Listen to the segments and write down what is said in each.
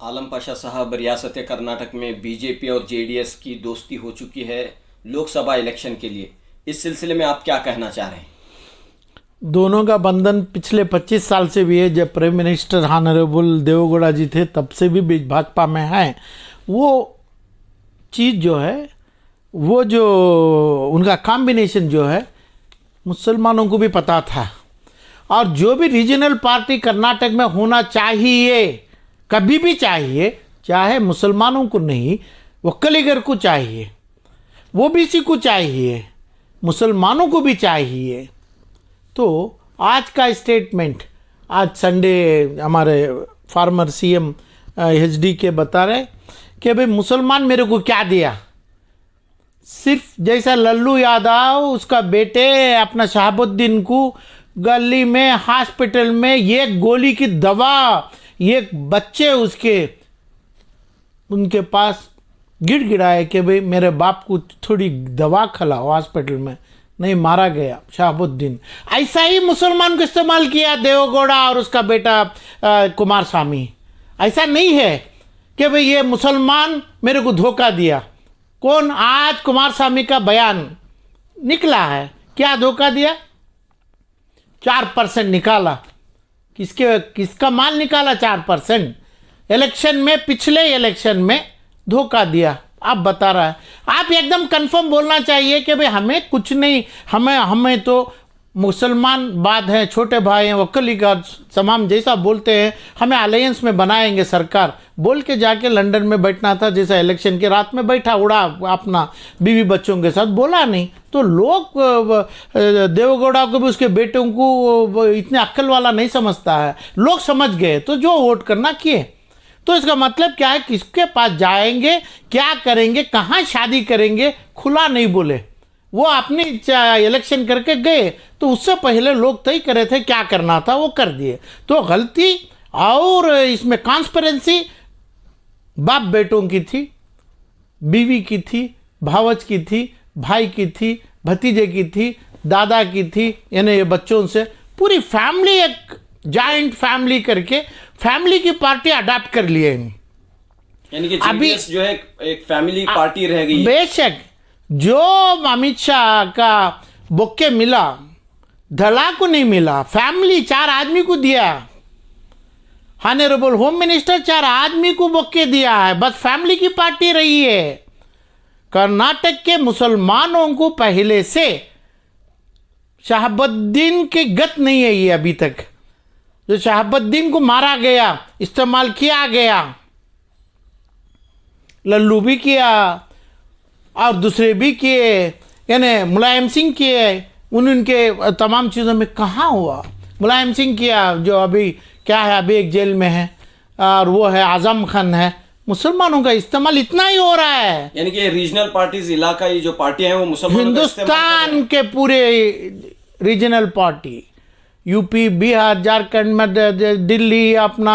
आलम पाशा साहब, रियासत कर्नाटक में बीजेपी और जेडीएस की दोस्ती हो चुकी है लोकसभा इलेक्शन के लिए। इस सिलसिले में आप क्या कहना चाह रहे हैं? दोनों का बंधन पिछले 25 साल से भी है। जब प्राइम मिनिस्टर ऑनरेबल देवेगौड़ा जी थे तब से भी भाजपा में हैं। वो चीज़ जो है, वो जो उनका कॉम्बिनेशन जो है, मुसलमानों को भी पता था। और जो भी रीजनल पार्टी कर्नाटक में होना चाहिए, कभी भी चाहिए, चाहे मुसलमानों को नहीं, वक्कलीगर को चाहिए, वो ओबीसी को चाहिए, मुसलमानों को भी चाहिए। तो आज का स्टेटमेंट, आज संडे हमारे फार्मर सीएम एचडी के बता रहे कि भाई मुसलमान मेरे को क्या दिया। सिर्फ जैसा लल्लू यादव उसका बेटे अपना शहाबुद्दीन को गली में हॉस्पिटल में एक गोली की दवा, एक बच्चे उसके उनके पास गिड़गिड़ाए कि भाई मेरे बाप को थोड़ी दवा खिलाओ हॉस्पिटल में, नहीं मारा गया शहाबुद्दीन। ऐसा ही मुसलमान को इस्तेमाल किया देवेगौड़ा और उसका बेटा कुमार स्वामी। ऐसा नहीं है कि भाई ये मुसलमान मेरे को धोखा दिया। कौन? आज कुमार स्वामी का बयान निकला है, क्या धोखा दिया? 4% निकाला। किसका माल निकाला? 4%। इलेक्शन में, पिछले इलेक्शन में धोखा दिया। आप बता रहा है, आप एकदम कंफर्म बोलना चाहिए कि भाई हमें कुछ नहीं, हमें तो मुसलमान बाद हैं, छोटे भाई हैं, वक्कली का तमाम जैसा बोलते हैं, हमें अलायंस में बनाएंगे सरकार बोल के जाके लंदन में बैठना था। जैसा इलेक्शन की रात में बैठा, उड़ा अपना बीवी बच्चों के साथ, बोला नहीं। तो लोग देवेगौड़ा को भी उसके बेटों को इतने अक्ल वाला नहीं समझता है। लोग समझ गए तो जो वोट करना किए। तो इसका मतलब क्या है? किसके पास जाएंगे, क्या करेंगे, कहाँ शादी करेंगे, खुला नहीं बोले। वो अपनी इलेक्शन करके गए, तो उससे पहले लोग तय करे थे क्या करना था, वो कर दिए। तो गलती और इसमें ट्रांसपेरेंसी बाप बेटों की थी, बीवी की थी, भावज की थी, भाई की थी, भतीजे की थी, दादा की थी, यानी ये बच्चों से पूरी फैमिली, एक जॉइंट फैमिली करके फैमिली की पार्टी अडॉप्ट कर लिए। यानी कि जेडीएस जो है एक फैमिली पार्टी रह गई। बेशक जो अमित शाह का बुक्के मिला, धड़ा को नहीं मिला, फैमिली 4 आदमी को दिया। ऑनरेबल होम मिनिस्टर 4 आदमी को बुक्के दिया है, बस फैमिली की पार्टी रही है। कर्नाटक के मुसलमानों को पहले से शहाबुद्दीन की गत नहीं है। ये अभी तक जो शहाबुद्दीन को मारा गया, इस्तेमाल किया गया, लल्लू भी किया और दूसरे भी किए, यानी मुलायम सिंह किए, उनके तमाम चीज़ों में कहाँ हुआ? मुलायम सिंह किया, जो अभी क्या है, अभी एक जेल में है, और वो है आजम खान है। मुसलमानों का इस्तेमाल इतना ही हो रहा है। यानी कि रीजनल पार्टीज, इलाकाई जो पार्टियां हैं वो मुसलमानों हिंदुस्तान के पूरे regional party, UP, Bihar, Jharkhand में, दिल्ली, अपना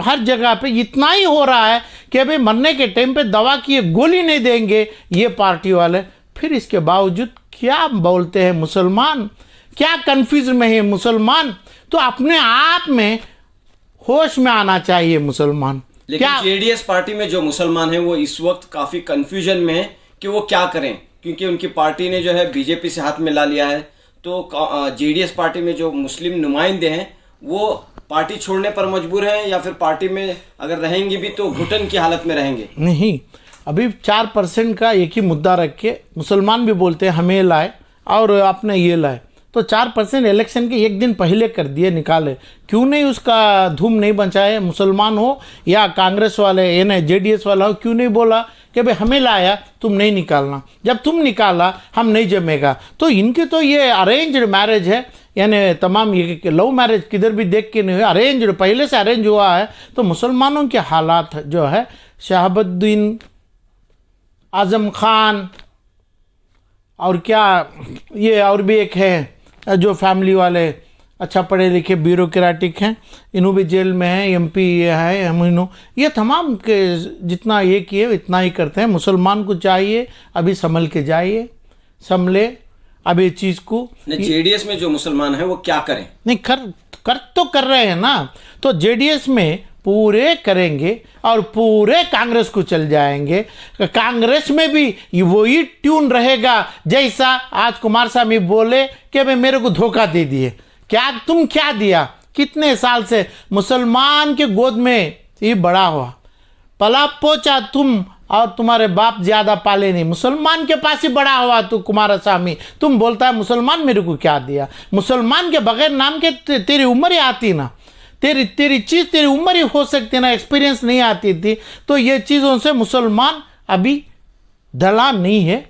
हर जगह पे इतना ही हो रहा है कि अभी मरने के टाइम पे दवा की गोली नहीं देंगे ये पार्टी वाले। फिर इसके बावजूद क्या बोलते हैं मुसलमान, क्या कंफ्यूज में है मुसलमान। तो अपने आप में होश में आना चाहिए मुसलमान। लेकिन जेडीएस पार्टी में जो मुसलमान हैं वो इस वक्त काफी कंफ्यूजन में है कि वो क्या करें, क्योंकि उनकी पार्टी ने जो है बीजेपी से हाथ मिला लिया है। तो जेडीएस पार्टी में जो मुस्लिम नुमाइंदे हैं वो पार्टी छोड़ने पर मजबूर हैं, या फिर पार्टी में अगर रहेंगे भी तो घुटन की हालत में रहेंगे? नहीं, अभी 4% का एक ही मुद्दा रख के मुसलमान भी बोलते हैं हमें लाए और अपने ये लाए। तो 4% इलेक्शन के एक दिन पहले कर दिए, निकाले। क्यों नहीं उसका धूम नहीं बचाए? मुसलमान हो या कांग्रेस वाले, ये नहीं जेडीएस वाला हो, क्यों नहीं बोला कि भाई हमें लाया, तुम नहीं निकालना, जब तुम निकाला हम नहीं जमेगा। तो इनके तो ये अरेंज्ड मैरिज है, यानी तमाम ये लव मैरिज किधर भी देख के नहीं हुआ, अरेंज्ड, पहले से अरेंज हुआ है। तो मुसलमानों के हालात जो है, शहाबुद्दीन, आजम खान और क्या ये और भी एक है जो फैमिली वाले अच्छा पढ़े लिखे ब्यूरोक्रेटिक हैं, इन्हों भी जेल में हैं, एमपी ये है, हम इन्हों, ये तमाम के जितना ये किए इतना ही करते हैं। मुसलमान को चाहिए अभी संभल के जाइए, संभले अब ये चीज़ को। जेडीएस में जो मुसलमान हैं वो क्या करें? नहीं कर तो कर रहे हैं ना। तो जेडीएस में पूरे करेंगे और पूरे कांग्रेस को चल जाएंगे। कांग्रेस में भी वही ट्यून रहेगा जैसा आज कुमारस्वामी बोले कि भाई मेरे को धोखा दे दिए। क्या तुम क्या दिया? कितने साल से मुसलमान के गोद में ये बड़ा हुआ, पला पोचा तुम और तुम्हारे बाप ज्यादा पाले नहीं, मुसलमान के पास ही बड़ा हुआ तू कुमारस्वामी। तुम बोलता है मुसलमान मेरे को क्या दिया? मुसलमान के बगैर नाम के तेरी उम्र ही आती ना, तेरी चीज़ तेरी उम्र ही हो सकती ना, एक्सपीरियंस नहीं आती थी। तो ये चीज़ों से मुसलमान अभी दला नहीं है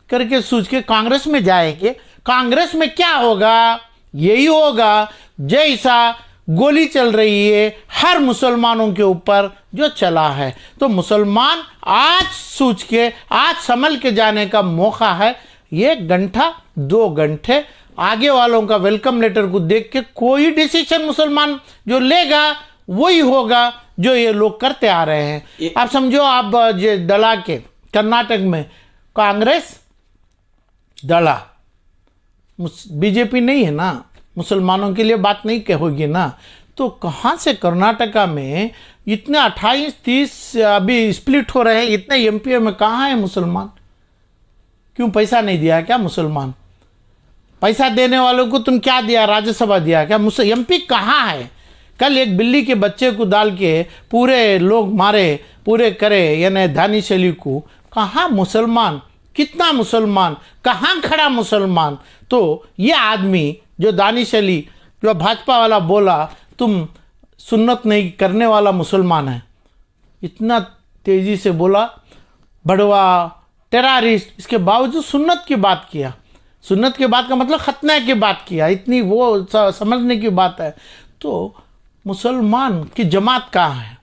करके सोच के कांग्रेस में जाएंगे। कांग्रेस में क्या होगा? यही होगा जैसा गोली चल रही है हर मुसलमानों के ऊपर जो चला है। तो मुसलमान आज सोच के, आज संभल के जाने का मौका है। 1 घंटा 2 घंटे आगे वालों का वेलकम लेटर को देख के कोई डिसीजन मुसलमान जो लेगा वही होगा जो ये लोग करते आ रहे हैं। आप समझो, आप ये दला के कर्नाटक में कांग्रेस दला, बीजेपी नहीं है ना, मुसलमानों के लिए बात नहीं कहोगी ना। तो कहाँ से कर्नाटका में इतने 28-30 अभी स्प्लिट हो रहे हैं, इतने एमपी में कहाँ है मुसलमान? क्यों पैसा नहीं दिया क्या मुसलमान? पैसा देने वालों को तुम क्या दिया? राज्यसभा दिया क्या? एमपी कहाँ है? कल एक बिल्ली के बच्चे को डाल के पूरे लोग मारे, पूरे करे, यानी दानिश अली को। कहाँ मुसलमान? कितना मुसलमान? कहाँ खड़ा मुसलमान? तो ये आदमी जो दानिश अली, जो भाजपा वाला बोला तुम सुन्नत नहीं करने वाला मुसलमान है, इतना तेजी से बोला बड़वा टेररिस्ट, इसके बावजूद सुन्नत की बात किया। सुन्नत की बात का मतलब खतना की बात किया, इतनी वो समझने की बात है। तो मुसलमान की जमात कहाँ है?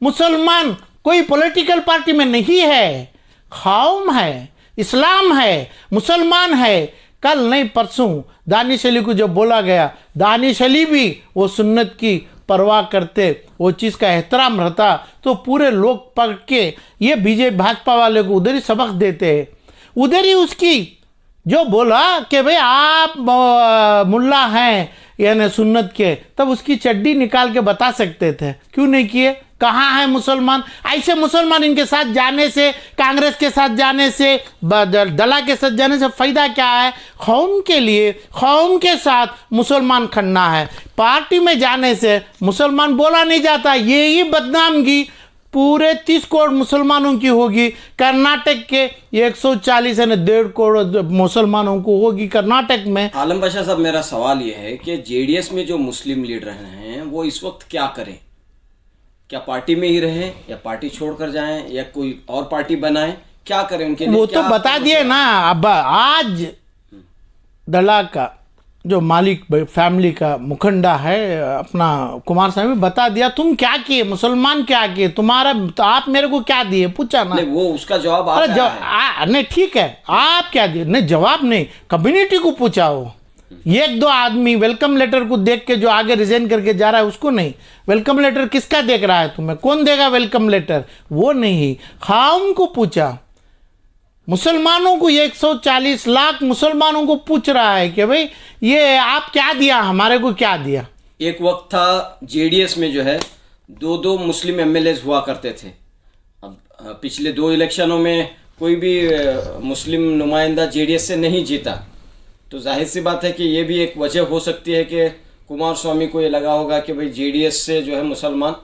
मुसलमान कोई पॉलिटिकल पार्टी में नहीं है, कौम है, इस्लाम है, मुसलमान है। कल नहीं परसों दानिश अली को जब बोला गया, दानिश अली भी वो सुन्नत की परवाह करते, वो चीज़ का एहतराम रहता, तो पूरे लोग पढ़ के ये बीजेपी भाजपा वाले को उधर ही सबक देते, उधर ही उसकी जो बोला कि भाई आप मुल्ला हैं यानी सुन्नत के, तब उसकी चड्डी निकाल के बता सकते थे। क्यों नहीं किए? कहाँ है मुसलमान? ऐसे मुसलमान इनके साथ जाने से, कांग्रेस के साथ जाने से, दला के साथ जाने से फ़ायदा क्या है? कौम के लिए, कौम के साथ मुसलमान खड़ना है। पार्टी में जाने से मुसलमान बोला नहीं जाता। यही बदनामगी पूरे 30 करोड़ मुसलमानों की होगी। कर्नाटक के 140 यानी 1.5 करोड़ मुसलमानों को होगी कर्नाटक में। आलम बादशाह साहब, मेरा सवाल यह है कि जेडीएस में जो मुस्लिम लीडर हैं वो इस वक्त क्या करें? क्या पार्टी में ही रहें या पार्टी छोड़कर जाएं या कोई और पार्टी बनाएं? क्या करें उनके लिए? वो तो बता दिए ना। अब आज दला का जो मालिक फैमिली का मुखंडा है अपना कुमारस्वामी बता दिया तुम क्या किए, मुसलमान क्या किए, तुम्हारा तो आप मेरे को क्या दिए पूछा ना। नहीं, वो उसका जवाब आप नहीं ठीक है, आप क्या दिए? नहीं जवाब नहीं, कम्युनिटी को पूछा। हो 1-2 आदमी वेलकम लेटर को देख के जो आगे रिजाइन करके जा रहा है उसको नहीं। वेलकम लेटर किसका देख रहा है तुम्हें? कौन देगा वेलकम लेटर? वो नहीं, कौम को पूछा। मुसलमानों को 140 लाख मुसलमानों को पूछ रहा है कि भाई ये आप क्या दिया, हमारे को क्या दिया। एक वक्त था जेडीएस में जो है 2-2 मुस्लिम एमएलए हुआ करते थे। अब पिछले 2 इलेक्शनों में कोई भी मुस्लिम नुमाइंदा जेडीएस से नहीं जीता। तो जाहिर सी बात है कि ये भी एक वजह हो सकती है कि कुमारस्वामी को ये लगा होगा कि भाई जेडीएस से जो है मुसलमान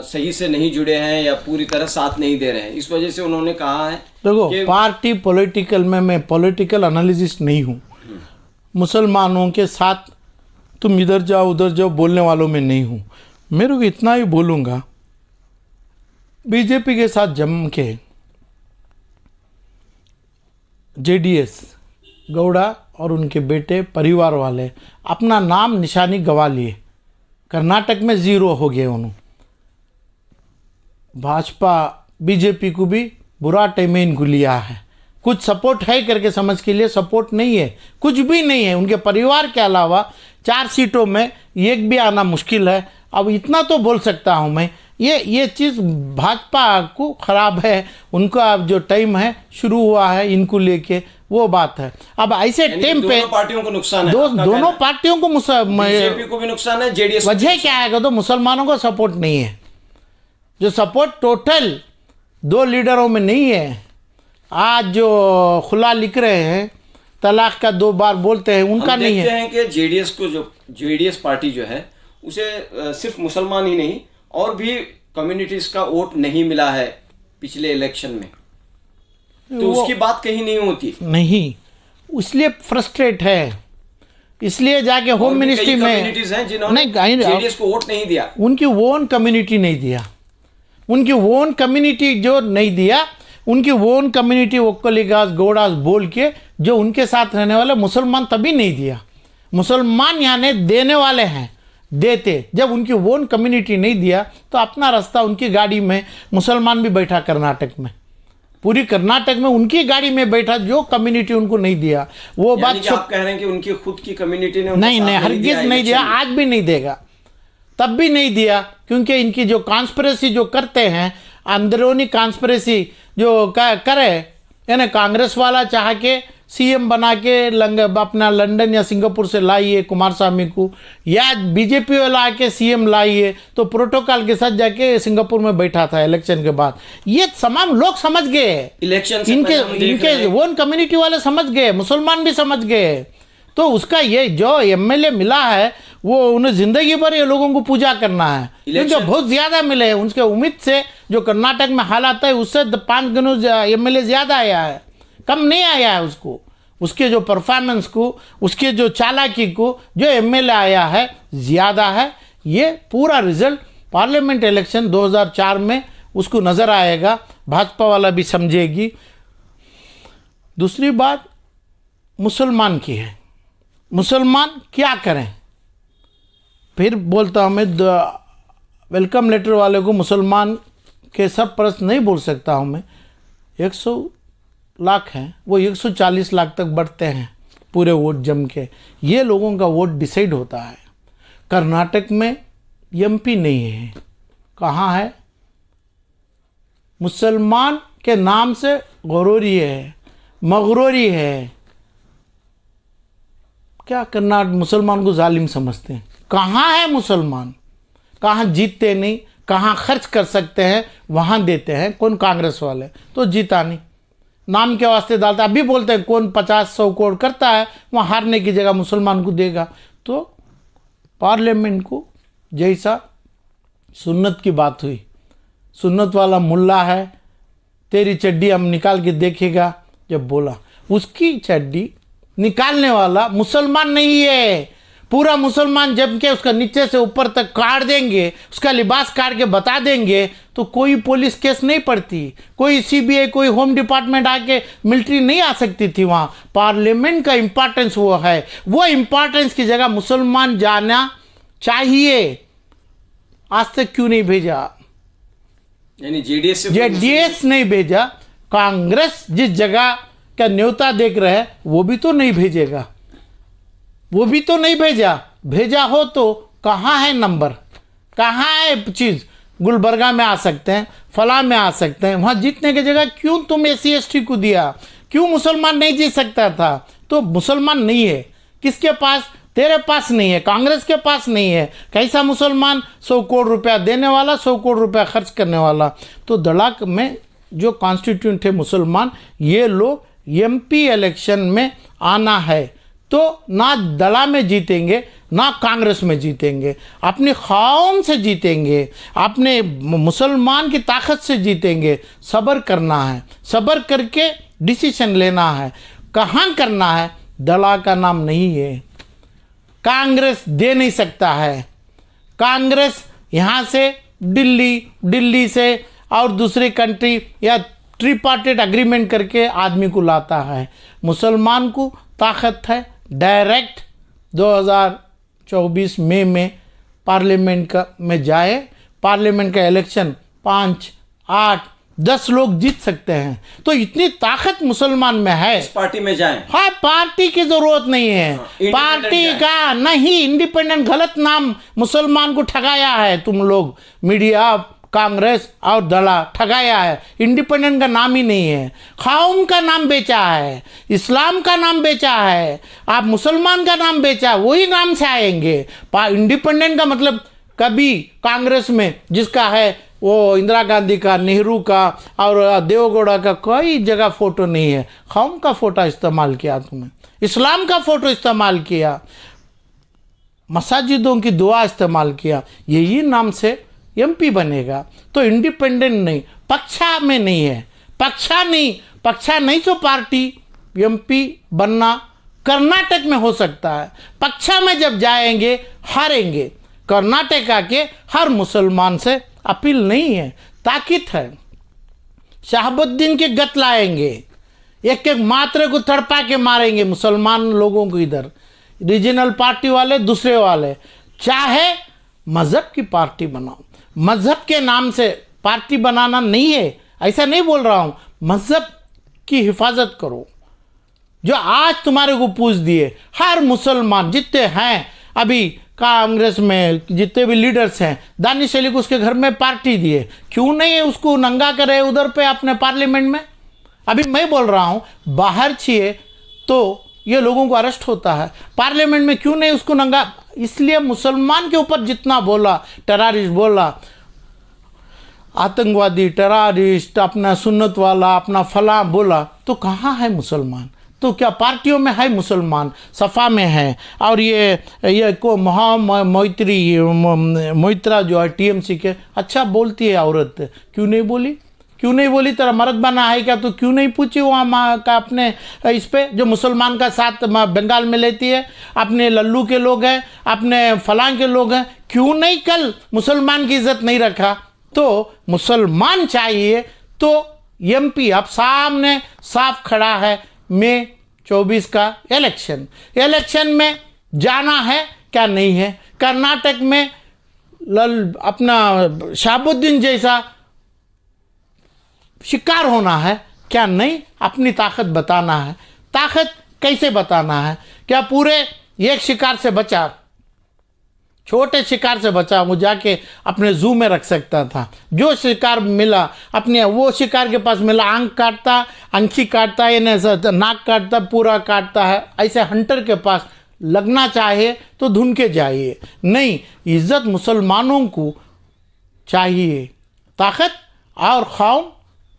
सही से नहीं जुड़े हैं या पूरी तरह साथ नहीं दे रहे हैं। इस वजह से उन्होंने कहा है देखो पार्टी पॉलिटिकल में मैं पॉलिटिकल एनालिसिस्ट नहीं हूँ। मुसलमानों के साथ तुम इधर जाओ उधर जाओ बोलने वालों में नहीं हूँ। मेरे को इतना ही बोलूँगा, बीजेपी के साथ जम के जेडीएस गौड़ा और उनके बेटे परिवार वाले अपना नाम निशानी गवा लिए, कर्नाटक में 0 हो गए उन्होंने। भाजपा बीजेपी को भी बुरा टाइम इनको लिया है। कुछ सपोर्ट है करके समझ के लिए सपोर्ट नहीं है, कुछ भी नहीं है। उनके परिवार के अलावा 4 सीटों में एक भी आना मुश्किल है। अब इतना तो बोल सकता हूँ मैं, ये चीज़ भाजपा को ख़राब है। उनका अब जो टाइम है शुरू हुआ है इनको लेके वो बात है। अब ऐसे यानी कि टाइम पे दोनों पार्टियों को नुकसान है, दोनों पार्टियों को बीजेपी को भी नुकसान है, जेडीएस वजह क्या है तो मुसलमानों को सपोर्ट नहीं है। जो सपोर्ट टोटल दो लीडरों में नहीं है। आज जो खुला लिख रहे हैं, तलाक का 2 बार बोलते हैं, उनका नहीं देखते है। हैं कि जेडीएस पार्टी जो है उसे सिर्फ मुसलमान ही नहीं और भी कम्युनिटीज का वोट नहीं मिला है पिछले इलेक्शन में, तो उसकी बात कहीं नहीं होती। नहीं, इसलिए फ्रस्ट्रेट है, इसलिए जाके होम मिनिस्ट्री में कम्युनिटीज हैं जिन्होंने जेडीएस को वोट नहीं दिया, उनकी ओन कम्युनिटी नहीं दिया, उनकी ओन कम्युनिटी जो नहीं दिया, उनकी ओन कम्युनिटी ओक्कोलिगास गौड़ास बोल के जो उनके साथ रहने वाले मुसलमान तभी नहीं दिया। मुसलमान यानी देने वाले हैं, देते। जब उनकी ओन कम्युनिटी नहीं दिया तो अपना रास्ता उनकी गाड़ी में मुसलमान भी बैठा कर्नाटक में, पूरी कर्नाटक में उनकी गाड़ी में बैठा जो कम्युनिटी उनको नहीं दिया। वो बात आप कह रहे हैं कि उनकी खुद की कम्युनिटी ने नहीं, हरगिज नहीं दिया, आज भी नहीं देगा, तब भी नहीं दिया, क्योंकि इनकी जो कॉन्स्पिरेसी जो करते हैं, अंदरूनी कॉन्स्पिरेसी जो करे, यानी कांग्रेस वाला चाह के सीएम बना के अपना लंदन या सिंगापुर से लाइए कुमारस्वामी को, या बीजेपी वाला आके सीएम लाइए, तो प्रोटोकॉल के साथ जाके सिंगापुर में बैठा था इलेक्शन के बाद। ये तमाम लोग समझ गए, इलेक्शन इनके ओन कम्युनिटी वाले समझ गए, मुसलमान भी समझ गए। तो उसका ये जो एमएलए मिला है वो उन्हें जिंदगी भर ये लोगों को पूजा करना है, क्योंकि बहुत ज्यादा मिले हैं। उनके उम्मीद से जो कर्नाटक में हालात है उससे 5 गुना एमएलए ज्यादा आया है, कम नहीं आया है उसको, उसके जो परफॉर्मेंस को, उसके जो चालाकी को जो एमएलए आया है ज्यादा है। ये पूरा रिजल्ट पार्लियामेंट इलेक्शन 2004 में उसको नजर आएगा, भाजपा वाला भी समझेगी। दूसरी बात मुसलमान की है, मुसलमान क्या करें। फिर बोलता हूँ मैं, वेलकम लेटर वाले को मुसलमान के सब प्रश्न नहीं बोल सकता हूँ मैं। 100 लाख हैं, वो 140 लाख तक बढ़ते हैं पूरे वोट जम के। ये लोगों का वोट डिसाइड होता है। कर्नाटक में एमपी नहीं है, कहाँ है? मुसलमान के नाम से गौरोरी है, मगरूरी है। क्या कर्नाटक मुसलमान को जालिम समझते हैं? कहाँ है मुसलमान? कहाँ जीतते नहीं, कहाँ खर्च कर सकते हैं वहाँ देते हैं। कौन? कांग्रेस वाले तो जीता नहीं, नाम के वास्ते डालता। अभी बोलते हैं कौन 50-100 करोड़ करता है, वहाँ हारने की जगह मुसलमान को देगा। तो पार्लियामेंट को जैसा सुन्नत की बात हुई, सुन्नत वाला मुल्ला है, तेरी चड्डी हम निकाल के देखेगा, जब बोला उसकी चड्डी निकालने वाला मुसलमान नहीं है। पूरा मुसलमान जम के उसका नीचे से ऊपर तक काट देंगे, उसका लिबास काट के बता देंगे, तो कोई पुलिस केस नहीं पड़ती, कोई सीबीआई, कोई होम डिपार्टमेंट आके मिलिट्री नहीं आ सकती थी वहाँ। पार्लियामेंट का इंपॉर्टेंस वो है, वो इंपॉर्टेंस की जगह मुसलमान जाना चाहिए। आज तक क्यों नहीं भेजा? यानी जेडीएस नहीं भेजा, कांग्रेस जिस जगह का न्योता देख रहे हैं वो भी तो नहीं भेजेगा, वो भी तो नहीं भेजा। भेजा हो तो कहाँ है नंबर, कहाँ है चीज़? गुलबर्गा में आ सकते हैं, फला में आ सकते हैं, वहाँ जीतने की जगह क्यों तुम SC/ST को दिया? क्यों मुसलमान नहीं जीत सकता था? तो मुसलमान नहीं है किसके पास? तेरे पास नहीं है, कांग्रेस के पास नहीं है। कैसा मुसलमान? 100 करोड़ रुपया देने वाला, 100 करोड़ रुपया खर्च करने वाला। तो दड़ाक में जो कॉन्स्टिट्यूंट थे मुसलमान, ये लोग MP इलेक्शन में आना है तो ना दड़ा में जीतेंगे ना कांग्रेस में जीतेंगे, अपने कौम से जीतेंगे, अपने मुसलमान की ताकत से जीतेंगे। सब्र करना है, सब्र करके डिसीजन लेना है। कहाँ करना है? दड़ा का नाम नहीं है, कांग्रेस दे नहीं सकता है। कांग्रेस यहाँ से दिल्ली से और दूसरी कंट्री या ट्रिपार्टेट एग्रीमेंट करके आदमी को लाता है। मुसलमान को ताकत है, डायरेक्ट 2024 मई में पार्लियामेंट का में जाए। पार्लियामेंट का इलेक्शन 5, 8, 10 लोग जीत सकते हैं। तो इतनी ताकत मुसलमान में है, इस पार्टी में जाएं। हाँ, पार्टी की जरूरत नहीं है। पार्टी का नहीं, इंडिपेंडेंट गलत नाम मुसलमान को ठगाया है तुम लोग, मीडिया कांग्रेस और दला ठगाया है। इंडिपेंडेंट का नाम ही नहीं है, कौम का नाम बेचा है, इस्लाम का नाम बेचा है, आप मुसलमान का नाम बेचा, वही नाम से आएंगे। इंडिपेंडेंट का मतलब कभी कांग्रेस में जिसका है वो इंदिरा गांधी का, नेहरू का और देवगौड़ा का कोई जगह फोटो नहीं है। कौम का फोटो इस्तेमाल किया तुमने, इस्लाम का फोटो इस्तेमाल किया, मसाजिदों की दुआ इस्तेमाल किया, यही नाम से एमपी बनेगा। तो इंडिपेंडेंट नहीं, पक्षा में नहीं है, पक्षा नहीं तो पार्टी एमपी बनना कर्नाटक में हो सकता है। पक्षा में जब जाएंगे हारेंगे। कर्नाटक के हर मुसलमान से अपील नहीं है, ताकीद है। शहाबुद्दीन के गत लाएंगे, एक एक मात्रे को तड़पा के मारेंगे मुसलमान लोगों को। इधर रीजनल पार्टी वाले, दूसरे वाले, चाहे मज़हब की पार्टी बनाओ, मज़हब के नाम से पार्टी बनाना नहीं है, ऐसा नहीं बोल रहा हूँ। मज़हब की हिफाजत करो। जो आज तुम्हारे को पूछ दिए, हर मुसलमान जितने हैं अभी कांग्रेस में, जितने भी लीडर्स हैं, दानिश अली को उसके घर में पार्टी दिए, क्यों नहीं उसको नंगा करे उधर पे अपने पार्लियामेंट में? अभी मैं बोल रहा हूँ, बाहर छिए तो ये लोगों को अरेस्ट होता है, पार्लियामेंट में क्यों नहीं उसको नंगा? इसलिए मुसलमान के ऊपर जितना बोला, टेररिस्ट बोला, आतंकवादी, टेररिस्ट, अपना सुन्नत वाला, अपना फला बोला, तो कहाँ है मुसलमान? तो क्या पार्टियों में है मुसलमान? सफ़ा में है। और ये को मोइत्रा जो है टीएमसी के, अच्छा बोलती है औरत, क्यों नहीं बोली? क्यों नहीं बोली? तेरा मर्द बना है क्या? तो क्यों नहीं पूछी वहाँ का अपने इस पे जो मुसलमान का साथ बंगाल में लेती है? अपने लल्लू के लोग हैं, अपने फलां के लोग हैं, क्यों नहीं कल मुसलमान की इज्जत नहीं रखा? तो मुसलमान चाहिए। तो एमपी अब सामने साफ खड़ा है, मई 24 का इलेक्शन में जाना है क्या नहीं है? कर्नाटक में अपना शहाबुद्दीन जैसा शिकार होना है क्या नहीं? अपनी ताकत बताना है। ताकत कैसे बताना है? क्या पूरे एक शिकार से बचा, छोटे शिकार से बचा, वो जाके अपने जू में रख सकता था। जो शिकार मिला अपने, वो शिकार के पास मिला, आंख काटता, अंखी काटता है, नाक काटता, पूरा काटता है। ऐसे हंटर के पास लगना चाहिए तो ढूंढ के जाइए। नहीं, इज्जत मुसलमानों को चाहिए। ताकत और कौम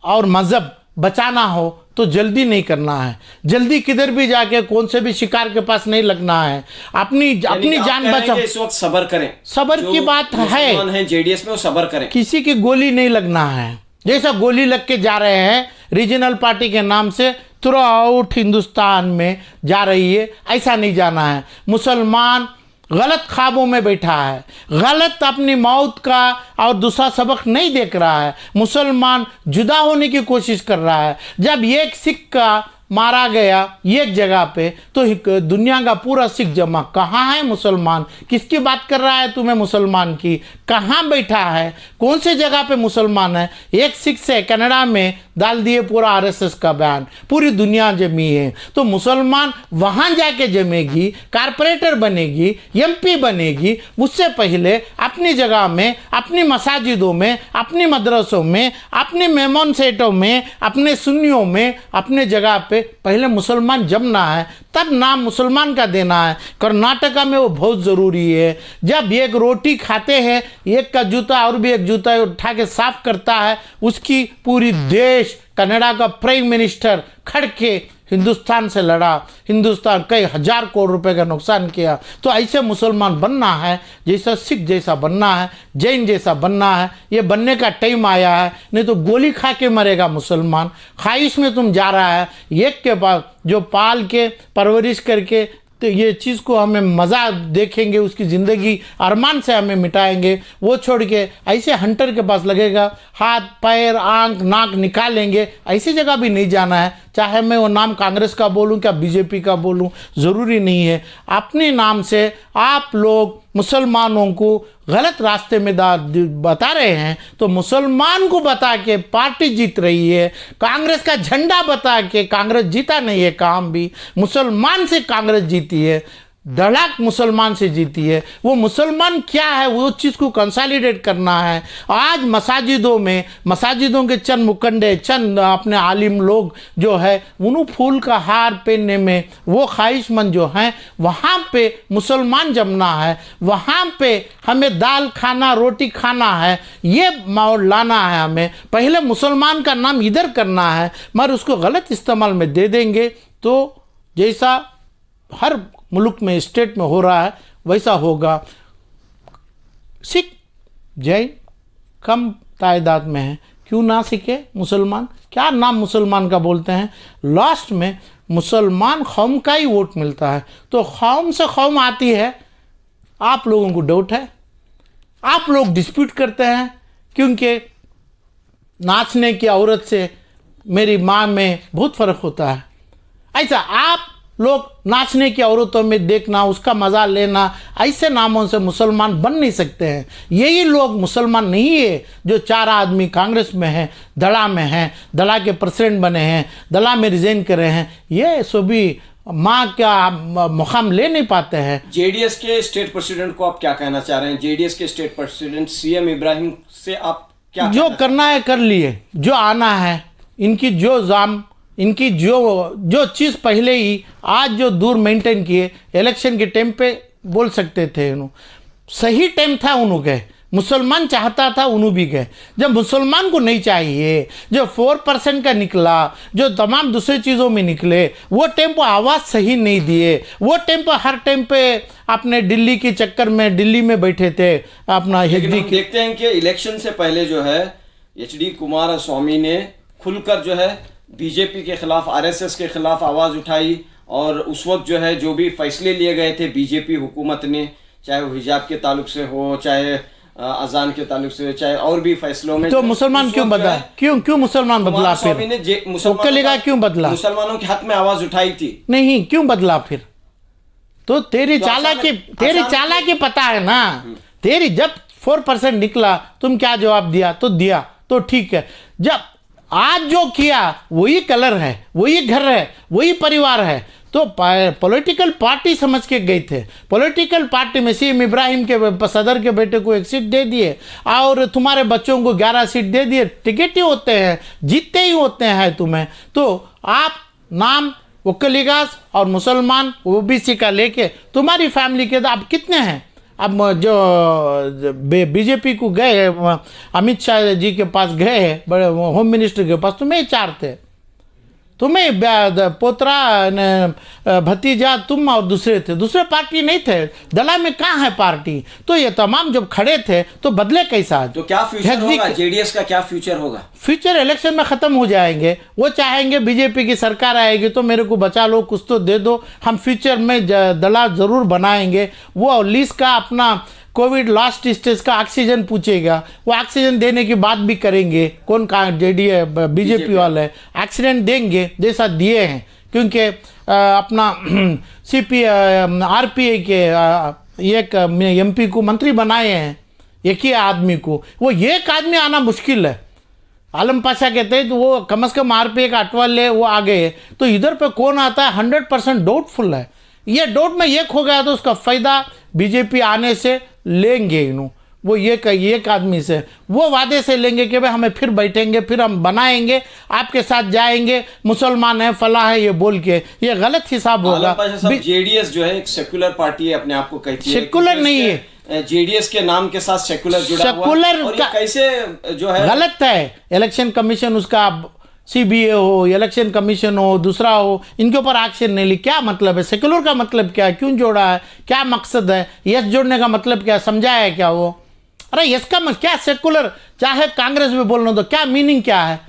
और मज़हब बचाना हो तो जल्दी नहीं करना है। जल्दी किधर भी जाके कौन से भी शिकार के पास नहीं लगना है। अपनी जान बचाओ। इस वक्त सब्र करें, सब्र की बात है। जेडीएस में वो सब्र करें, किसी की गोली नहीं लगना है। जैसा गोली लग के जा रहे हैं रीजनल पार्टी के नाम से थ्रू आउट हिंदुस्तान में जा रही है, ऐसा नहीं जाना है। मुसलमान गलत ख्वाबों में बैठा है, गलत अपनी मौत का और दूसरा सबक नहीं देख रहा है। मुसलमान जुदा होने की कोशिश कर रहा है। जब एक सिख का मारा गया एक जगह पे तो दुनिया का पूरा सिख जमा, कहाँ है मुसलमान? किसकी बात कर रहा है तुम्हें मुसलमान की? कहाँ बैठा है? कौन से जगह पे मुसलमान है? एक सिख से कनाडा में डाल दिए पूरा आरएसएस का बैन, पूरी दुनिया जमी है। तो मुसलमान वहाँ जाके जमेगी, कारपोरेटर बनेगी, एमपी बनेगी। उससे पहले अपनी जगह में, अपनी मसाजिदों में, अपनी मदरसों में, अपने मेहमान सेटों में, अपने सुन्नियों में, अपने जगह पे पहले मुसलमान जमना है, तब नाम मुसलमान का देना है। कर्नाटका में वो बहुत ज़रूरी है। जब एक रोटी खाते हैं, एक का जूता और भी एक जूता उठा के साफ करता है, उसकी पूरी देश कनाडा का प्राइम मिनिस्टर खड़ के हिंदुस्तान से लड़ा, हिंदुस्तान कई हजार करोड़ रुपए का नुकसान किया। तो ऐसे मुसलमान बनना है, जैसा सिख जैसा बनना है, जैन जैसा बनना है। ये बनने का टाइम आया है, नहीं तो गोली खा के मरेगा मुसलमान। ख्वाहिश में तुम जा रहा है, एक के पास जो पाल के परवरिश करके तो ये चीज़ को हमें मज़ा देखेंगे, उसकी ज़िंदगी अरमान से हमें मिटाएंगे, वो छोड़ के ऐसे हंटर के पास लगेगा, हाथ पैर आंख नाक निकालेंगे। ऐसी जगह भी नहीं जाना है। चाहे मैं वो नाम कांग्रेस का बोलूं क्या बीजेपी का बोलूं, ज़रूरी नहीं है। अपने नाम से आप लोग मुसलमानों को गलत रास्ते में बता रहे हैं, तो मुसलमान को बता के पार्टी जीत रही है। कांग्रेस का झंडा बता के कांग्रेस जीता नहीं है, काम भी मुसलमान से कांग्रेस जीती है। धड़ाक मुसलमान से जीती है। वो मुसलमान क्या है वो चीज़ को कंसोलिडेट करना है। आज मसाजिदों के चंद मुकंडे, चंद अपने आलिम लोग जो है उन्हों फूल का हार पहनने में वो ख्वाहिशमंद जो हैं, वहाँ पे मुसलमान जमना है, वहाँ पे हमें दाल खाना रोटी खाना है, ये माहौल लाना है। हमें पहले मुसलमान का नाम इधर करना है, मगर उसको गलत इस्तेमाल में दे देंगे तो जैसा हर मुल्क में स्टेट में हो रहा है वैसा होगा। सिख जैन कम तादाद में है, क्यों ना सीखे मुसलमान? क्या नाम मुसलमान का बोलते हैं? लास्ट में मुसलमान कौम का ही वोट मिलता है, तो कौम से कौम आती है। आप लोगों को डाउट है, आप लोग डिस्प्यूट करते हैं क्योंकि नाचने की औरत से मेरी माँ में बहुत फ़र्क होता है। ऐसा आप लोग नाचने की औरतों में देखना, उसका मज़ा लेना, ऐसे नामों से मुसलमान बन नहीं सकते हैं। यही लोग मुसलमान नहीं है जो 4 आदमी कांग्रेस में हैं, दड़ा में हैं, दड़ा के प्रेसिडेंट बने हैं, दड़ा में रिजाइन करे हैं, ये सभी माँ का मुकाम ले नहीं पाते हैं। जेडीएस के स्टेट प्रेसिडेंट को आप क्या कहना चाह रहे हैं? जेडीएस के स्टेट प्रेसिडेंट सीएम इब्राहिम से आप क्या जो करना है कर लिए, जो आना है इनकी जो चीज़ पहले ही आज जो दूर मेंटेन किए, इलेक्शन के टाइम पे बोल सकते थे, सही टाइम था उन्हों गए, मुसलमान चाहता था उन्हों भी गए। जब मुसलमान को नहीं चाहिए, जो 4% का निकला, जो तमाम दूसरी चीज़ों में निकले, वो टाइम पर आवाज़ सही नहीं दिए, वो टाइम पर हर टाइम पे अपने दिल्ली के चक्कर में दिल्ली में बैठे थे अपना हिंदी। देखते हैं कि इलेक्शन से पहले जो है HD कुमारस्वामी ने खुलकर जो है बीजेपी के खिलाफ, RSS के खिलाफ आवाज़ उठाई, और उस वक्त जो है जो भी फैसले लिए गए थे बीजेपी हुकूमत ने, चाहे वो हिजाब के ताल्लुक से हो, चाहे अजान के ताल्लुक से, चाहे और भी फैसलों में, तो मुसलमान क्यों बदला? क्यों मुसलमान बदला? फिर क्यों बदला? मुसलमानों के हक में आवाज़ उठाई थी, नहीं क्यों बदला फिर? तो तेरी चालाकी पता है ना तेरी। जब 4% निकला तुम क्या जवाब दिया? तो दिया तो ठीक है। जब आज जो किया वही कलर है, वही घर है, वही परिवार है, तो पॉलिटिकल पार्टी समझ के गए थे। पॉलिटिकल पार्टी में सीएम इब्राहिम के सदर के बेटे को 1 सीट दे दिए और तुम्हारे बच्चों को 11 सीट दे दिए। टिकट ही होते हैं, जीतते ही होते हैं तुम्हें। तो आप नाम वक्लीगास और मुसलमान OBC का लेके तुम्हारी फैमिली के आप कितने हैं? अब जो बीजेपी को गए, अमित शाह जी के पास गए, बड़े होम मिनिस्टर के पास, तुम्हें 4 थे, तुम्हें पोतरा भतीजा तुम और दूसरे थे, दूसरे पार्टी नहीं थे। दला में कहाँ है पार्टी? तो ये तमाम जब खड़े थे तो बदले कैसा? तो क्या फ्यूचर होगा जेडीएस का? क्या फ्यूचर होगा? फ्यूचर इलेक्शन में ख़त्म हो जाएंगे। वो चाहेंगे बीजेपी की सरकार आएगी तो मेरे को बचा लो, कुछ तो दे दो, हम फ्यूचर में दला ज़रूर बनाएंगे। वो लीज का अपना कोविड लास्ट स्टेज का ऑक्सीजन पूछेगा, वो ऑक्सीजन देने की बात भी करेंगे। कौन कहा? बीजेपी वाले ऑक्सीजन देंगे जैसा दिए हैं, क्योंकि अपना RPI के एक MP को मंत्री बनाए हैं, एक ही आदमी को। वो एक आदमी आना मुश्किल है। आलम पाशा कहते हैं तो वो कम से कम RPI का अटवाले वो आ गए, तो इधर पे कौन आता है 100% डाउटफुल है। ये डाउट में एक हो गया तो उसका फ़ायदा बीजेपी आने से लेंगे इन्हों। वो एक आदमी से वो वादे से लेंगे कि भाई हमें फिर बैठेंगे, फिर हम बनाएंगे, आपके साथ जाएंगे, मुसलमान है फला है, ये बोल के ये गलत हिसाब होगा। जेडीएस जो है एक सेकुलर पार्टी है, अपने आप को कहती है। सेकुलर नहीं है, जेडीएस के नाम के साथ सेकुलर जुड़ा हुआ, और ये कैसे जो है गलत है। इलेक्शन कमीशन उसका CBA हो, इलेक्शन कमीशन हो, दूसरा हो, इनके ऊपर एक्शन नहीं ली। क्या मतलब है? सेकुलर का मतलब क्या है? क्यों जोड़ा है? क्या मकसद है? यस जोड़ने का मतलब क्या समझाया है क्या वो? अरे यस का क्या सेकुलर, चाहे कांग्रेस में बोलना तो क्या मीनिंग क्या है?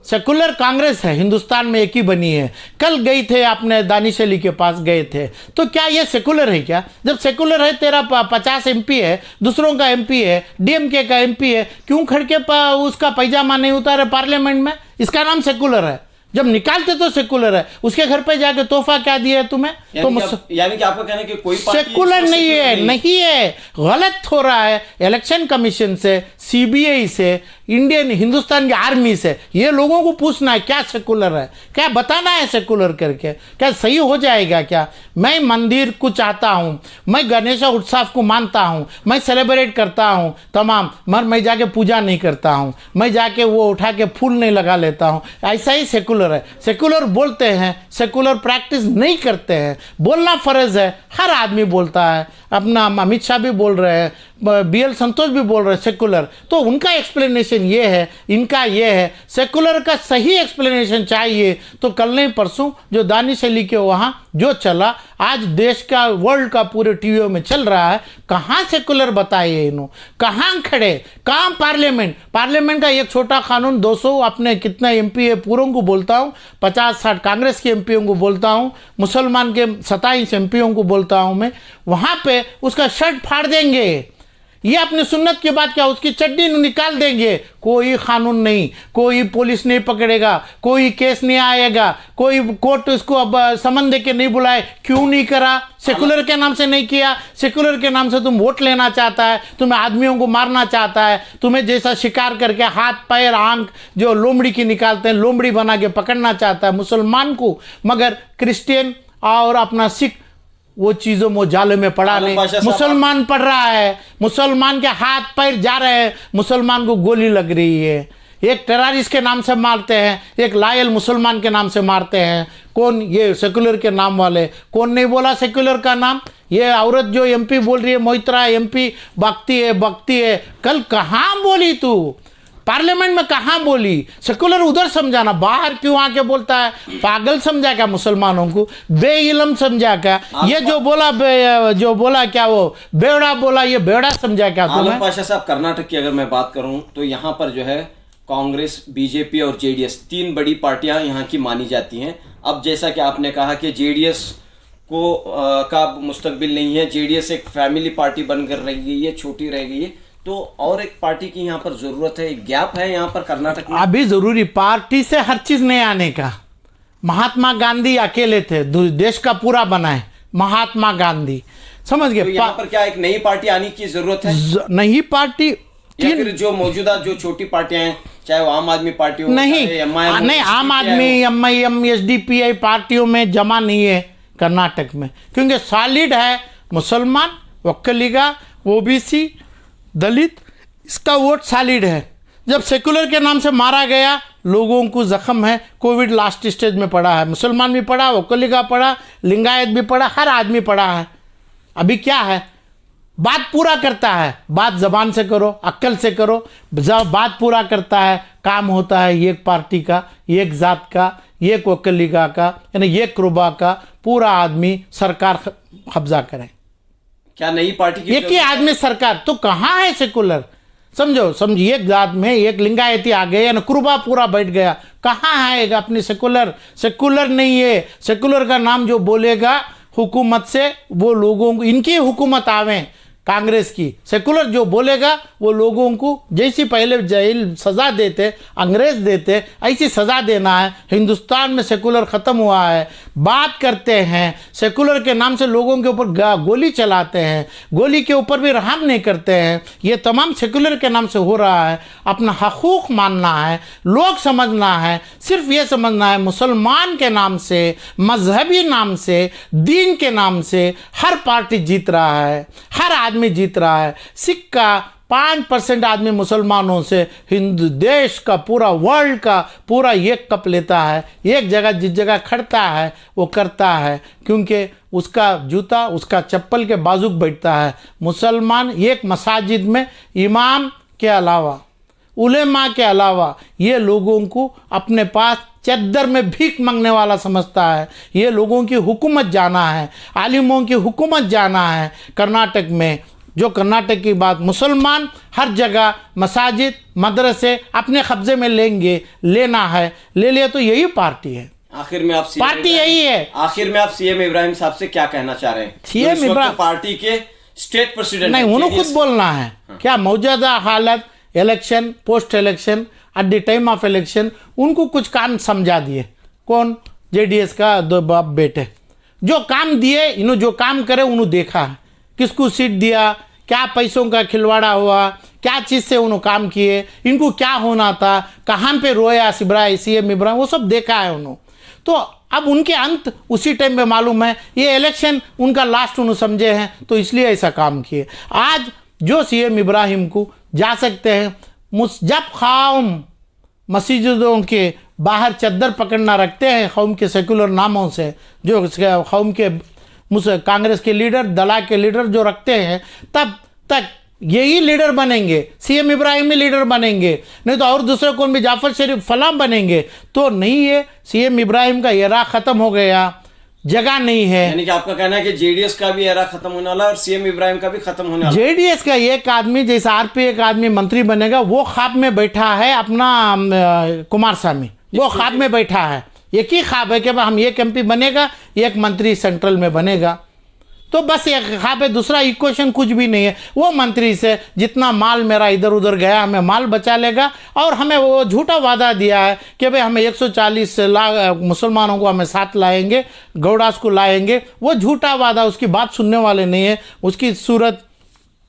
सेकुलर कांग्रेस है, हिंदुस्तान में एक ही बनी है। कल गई थे आपने दानिश अली के पास गए थे, तो क्या ये सेकुलर है क्या? जब सेकुलर है, तेरा 50 MP है, दूसरों का MP है, DMK का MP है, क्यों खड़के उसका पैजामा नहीं उतारे पार्लियामेंट में? इसका नाम सेकुलर है। जब निकालते तो सेकुलर है, उसके घर पे जाके तोहफा क्या दिया है तुम्हें? यानी कि आपका कहना है कि कोई पार्टी सेकुलर नहीं है, नहीं है, गलत हो रहा है। इलेक्शन कमीशन से, सीबीआई से, इंडियन हिंदुस्तान की आर्मी से ये लोगों को पूछना है क्या सेकुलर है, क्या बताना है सेकुलर करके, क्या सही हो जाएगा क्या? मैं मंदिर को चाहता हूँ, मैं गणेश उत्सव को मानता हूँ, मैं सेलिब्रेट करता हूँ तमाम, मगर मैं जाके पूजा नहीं करता हूँ, मैं जाके वो उठा के फूल नहीं लगा लेता हूँ, ऐसा ही सेकुलर है। सेकुलर बोलते हैं, सेकुलर प्रैक्टिस नहीं करते हैं। बोलना फ़र्ज है, हर आदमी बोलता है, अपना अमित शाह भी बोल रहे हैं, BL संतोष भी बोल रहे हैं सेकुलर, तो उनका एक्सप्लेनेशन ये है, इनका ये है। सेकुलर का सही एक्सप्लेनेशन चाहिए तो कल नहीं परसों जो दानिश अली के वहाँ जो चला, आज देश का, वर्ल्ड का पूरे टीवियों में चल रहा है, कहाँ सेकुलर बताइए इन्हों, कहाँ खड़े, कहाँ पार्लियामेंट का एक छोटा कानून 200 अपने कितना MP है पूरों को बोलता हूँ, 50-60 कांग्रेस के MPओं को बोलता हूँ, मुसलमान के 27 MPओं को बोलता हूँ मैं, वहाँ पे उसका शर्ट फाड़ देंगे। ये अपनी सुन्नत की बात क्या, उसकी चड्डी निकाल देंगे, कोई कानून नहीं, कोई पुलिस नहीं पकड़ेगा, कोई केस नहीं आएगा, कोई कोर्ट इसको अब समन दे के नहीं बुलाए। क्यों नहीं करा? सेकुलर के नाम से नहीं किया। सेकुलर के नाम से तुम वोट लेना चाहता है, तुम्हें आदमियों को मारना चाहता है, तुम्हें जैसा शिकार करके हाथ पैर आंख जो लोमड़ी की निकालते हैं, लोमड़ी बना के पकड़ना चाहता है मुसलमान को, मगर क्रिश्चियन और अपना सिख वो चीज़ों में जाले में पड़ा नहीं। मुसलमान पढ़ रहा है, मुसलमान के हाथ पैर जा रहे हैं, मुसलमान को गोली लग रही है, एक टेररिस्ट के नाम से मारते हैं, एक लायल मुसलमान के नाम से मारते हैं। कौन? ये सेकुलर के नाम वाले। कौन नहीं बोला सेकुलर का नाम? ये औरत जो MP बोल रही है, मोहित्रा MP, भक्ति है, कल कहाँ बोली तू? पार्लियामेंट में कहाँ बोली? सेकुलर उधर समझाना, बाहर क्यों आके बोलता है? पागल समझा क्या मुसलमानों को? बेइल्म समझा क्या? ये जो बोला क्या, वो बेवड़ा बोला, ये बेवड़ा समझा क्या तुम्हें? पाशा साहब, कर्नाटक की अगर मैं बात करूं तो यहाँ पर जो है कांग्रेस, BJP और JDS 3 बड़ी पार्टियां यहाँ की मानी जाती हैं। अब जैसा कि आपने कहा कि JDS को का मुस्तकबिल नहीं है, JDS एक फैमिली पार्टी बनकर रह गई है, छोटी रह गई है, तो और एक पार्टी की यहाँ पर जरूरत है, एक गैप है यहाँ पर कर्नाटक में। अभी जरूरी पार्टी से हर चीज नहीं आने का। महात्मा गांधी अकेले थे, देश का पूरा बनाए महात्मा गांधी, समझ गए? तो यहाँ पर क्या एक नई पार्टी आने की जरूरत है? नई पार्टी या फिर जो मौजूदा जो छोटी पार्टियां हैं, चाहे वो आम आदमी पार्टी हो, नहीं आम आदमी MIM SDPI पार्टियों में जमा नहीं है कर्नाटक में, क्योंकि सॉलिड है मुसलमान, वक्कलीगा, OBC, दलित, इसका वोट सॉलिड है। जब सेकुलर के नाम से मारा गया, लोगों को जख्म है, कोविड लास्ट स्टेज में पड़ा है, मुसलमान भी पड़ा, वक्कलीगा पड़ा, लिंगायत भी पड़ा, हर आदमी पड़ा है। अभी क्या है? बात पूरा करता है, बात जबान से करो, अक्ल से करो, जब बात पूरा करता है काम होता है एक पार्टी का, एक जात का, एक वक्कलीगा का, यानी एक रुबा का, पूरा आदमी सरकार कब्जा करे। क्या नई पार्टी की एक ही आदमी सरकार? तो कहाँ है सेकुलर? समझिए, एक जात में एक लिंगायती आ गए, यानी कुर्बा पूरा बैठ गया, कहाँ है अपनी सेकुलर? सेकुलर नहीं है। सेकुलर का नाम जो बोलेगा हुकूमत से, वो लोगों को, इनकी हुकूमत आवे कांग्रेस की, सेकुलर जो बोलेगा वो लोगों को जैसी पहले जेल सज़ा देते, अंग्रेज देते, ऐसी सज़ा देना है। हिंदुस्तान में सेकुलर ख़त्म हुआ है। बात करते हैं सेकुलर के नाम से, लोगों के ऊपर गोली चलाते हैं, गोली के ऊपर भी रहम नहीं करते हैं। ये तमाम सेकुलर के नाम से हो रहा है। अपना हकूक़ मानना है, लोग समझना है, सिर्फ ये समझना है मुसलमान के नाम से, मजहबी नाम से, दीन के नाम से हर पार्टी जीत रहा है, हर आदमी जीत रहा है। सिख का 5% आदमी मुसलमानों से हिंदू देश का, पूरा वर्ल्ड का पूरा एक कप लेता है, एक जगह जिस जगह खड़ता है वो करता है, क्योंकि उसका जूता, उसका चप्पल के बाजू बैठता है। मुसलमान एक मसाजिद में इमाम के अलावा, उलेमा के अलावा, ये लोगों को अपने पास चद्दर में भीख मांगने वाला समझता है। ये लोगों की हुकूमत जाना है, आलिमों की हुकूमत जाना है। कर्नाटक में जो कर्नाटक की बात, मुसलमान हर जगह मसाजिद, मदरसे अपने कब्जे में लेंगे, लेना है, ले लिया तो यही पार्टी है। आखिर में आप पार्टी यही है। आखिर में आप CM इब्राहिम साहब से क्या कहना चाह रहे हैं? CM इब्राहिम पार्टी के स्टेट प्रेसिडेंट नहीं, उन्हें खुद बोलना है। क्या मौजूदा हालत, election, post election, at the time of election, उनको कुछ काम समझा दिए, कौन? जेडीएस का दो बाप बेटे जो काम दिए, इन्हों जो काम करे उन्होंने देखा है, किसको सीट दिया, क्या पैसों का खिलवाड़ा हुआ, क्या चीज़ से उन्होंने काम किए, इनको क्या होना था, कहाँ पे रोया सीएम इब्राहिम, वो सब देखा है उन्होंने। तो अब उनके अंत उसी टाइम पे मालूम है, ये इलेक्शन उनका लास्ट उन्होंने समझे हैं, तो इसलिए ऐसा काम किए। आज जो सीएम इब्राहिम को जा सकते हैं, जब कौम मस्जिदों के बाहर चद्दर पकड़ना रखते हैं कौम के सेकुलर नामों से, जो कौम के कांग्रेस के लीडर, दला के लीडर जो रखते हैं, तब तक यही लीडर बनेंगे, सीएम इब्राहिम ही लीडर बनेंगे, नहीं तो और दूसरे कौन भी जाफर शरीफ फलाम बनेंगे। तो नहीं, ये सीएम इब्राहिम का एरा खत्म हो गया, जगह नहीं है। यानी कि आपका कहना है कि जेडीएस का भी एरा खत्म होने वाला है और सीएम इब्राहिम का भी खत्म होने वाला है। जेडीएस का एक आदमी जैसा आरपी एक आदमी मंत्री बनेगा, वो ख्वाब में बैठा है अपना कुमारस्वामी, वो ख्वाब में बैठा है, एक ही ख्वाब है कि हम एक एमपी बनेगा, एक मंत्री सेंट्रल में बनेगा, तो बस एक ख्वाब है, दूसरा इक्वेशन कुछ भी नहीं है। वो मंत्री से जितना माल मेरा इधर उधर गया हमें माल बचा लेगा, और हमें वो झूठा वादा दिया है कि भाई हमें 140 लाख मुसलमानों को हमें साथ लाएंगे, गौड़ास को लाएंगे। वो झूठा वादा, उसकी बात सुनने वाले नहीं है, उसकी सूरत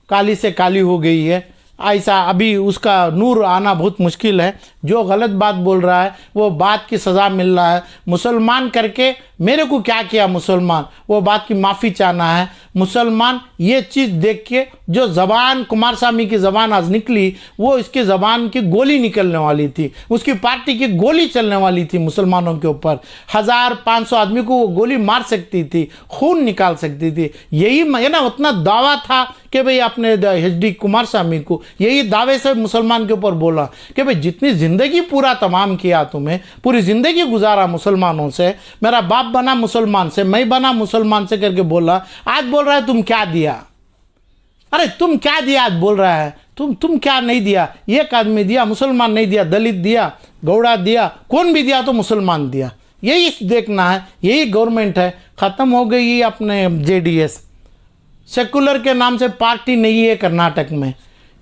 काली से काली हो गई है। ऐसा अभी उसका नूर आना बहुत मुश्किल है। जो गलत बात बोल रहा है वो बात की सज़ा मिल रहा है। मुसलमान करके मेरे को क्या किया मुसलमान, वो बात की माफ़ी चाहना है मुसलमान। ये चीज़ देख के जो ज़बान कुमारस्वामी की ज़बान आज निकली, वो इसकी ज़बान की गोली निकलने वाली थी, उसकी पार्टी की गोली चलने वाली थी मुसलमानों के ऊपर। 1500 आदमी को वो गोली मार सकती थी, खून निकाल सकती थी। यही है ना, उतना दावा था कि भाई अपने एचडी कुमारस्वामी को यही दावे से मुसलमान के ऊपर बोला कि भाई जितनी ज़िंदगी पूरा तमाम किया, तुम्हें पूरी ज़िंदगी गुजारा मुसलमानों से, मेरा बाप बना मुसलमान से, मैं बना मुसलमान से करके बोला। आज बोल रहा है तुम क्या दिया? अरे तुम क्या दिया? आज बोल रहा है तुम क्या नहीं दिया? एक आदमी दिया, मुसलमान नहीं दिया, दलित दिया, गौड़ा दिया, कौन भी दिया तो मुसलमान दिया। यही देखना है, यही गवर्नमेंट है। ख़त्म हो गई अपने जेडीएस। सेकुलर के नाम से पार्टी नहीं है कर्नाटक में।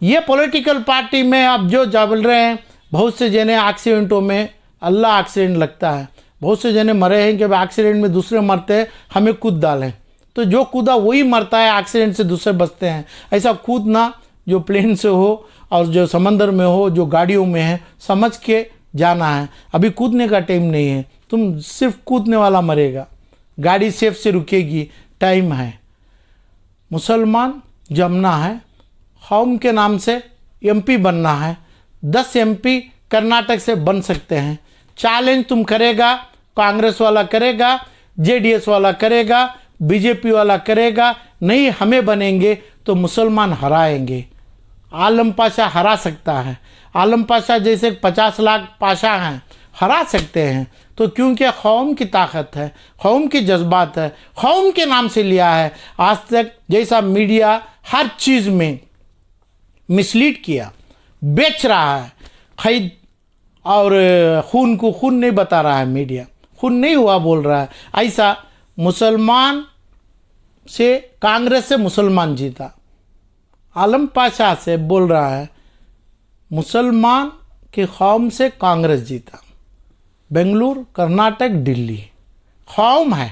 ये पॉलिटिकल पार्टी में अब जो बोल रहे हैं, बहुत से जने एक्सीडेंटों में अल्लाह एक्सीडेंट लगता है, बहुत से जने मरे हैं कि एक्सीडेंट में दूसरे मरते हैं, हमें कूद डालें। तो जो कूदा वही मरता है, एक्सीडेंट से दूसरे बचते हैं। ऐसा कूदना जो प्लेन से हो और जो समंदर में हो, जो गाड़ियों में है, समझ के जाना है। अभी कूदने का टाइम नहीं है, तुम सिर्फ कूदने वाला मरेगा, गाड़ी सेफ से रुकेगी, टाइम है। मुसलमान जमना है, कौम के नाम से एमपी बनना है। 10 एमपी कर्नाटक से बन सकते हैं। चैलेंज तुम करेगा, कांग्रेस वाला करेगा, जेडीएस वाला करेगा, बीजेपी वाला करेगा, नहीं हमें बनेंगे तो मुसलमान हराएंगे। आलम पाशा हरा सकता है, आलम पाशा जैसे 50 लाख पाशा हैं, हरा सकते हैं। तो क्योंकि कौम की ताकत है, कौम की जज्बात है, कौम के नाम से लिया है। आज तक जैसा मीडिया हर चीज़ में मिसलीड किया, बेच रहा है, खरीद और खून को खून नहीं बता रहा है, मीडिया खून नहीं हुआ बोल रहा है। ऐसा मुसलमान से कांग्रेस से मुसलमान जीता, आलम पाशा से बोल रहा है मुसलमान की कौम से कांग्रेस जीता। बेंगलुरु, कर्नाटक, दिल्ली कौम है,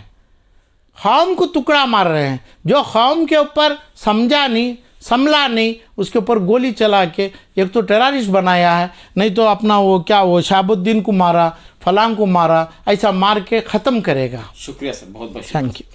कौम को टुकड़ा मार रहे हैं। जो कौम के ऊपर समझा नहीं, संभला नहीं, उसके ऊपर गोली चला के एक तो टेररिस्ट बनाया है, नहीं तो अपना वो क्या वो शहाबुद्दीन को मारा, फलां को मारा, ऐसा मार के ख़त्म करेगा। शुक्रिया सर, बहुत बहुत थैंक यू।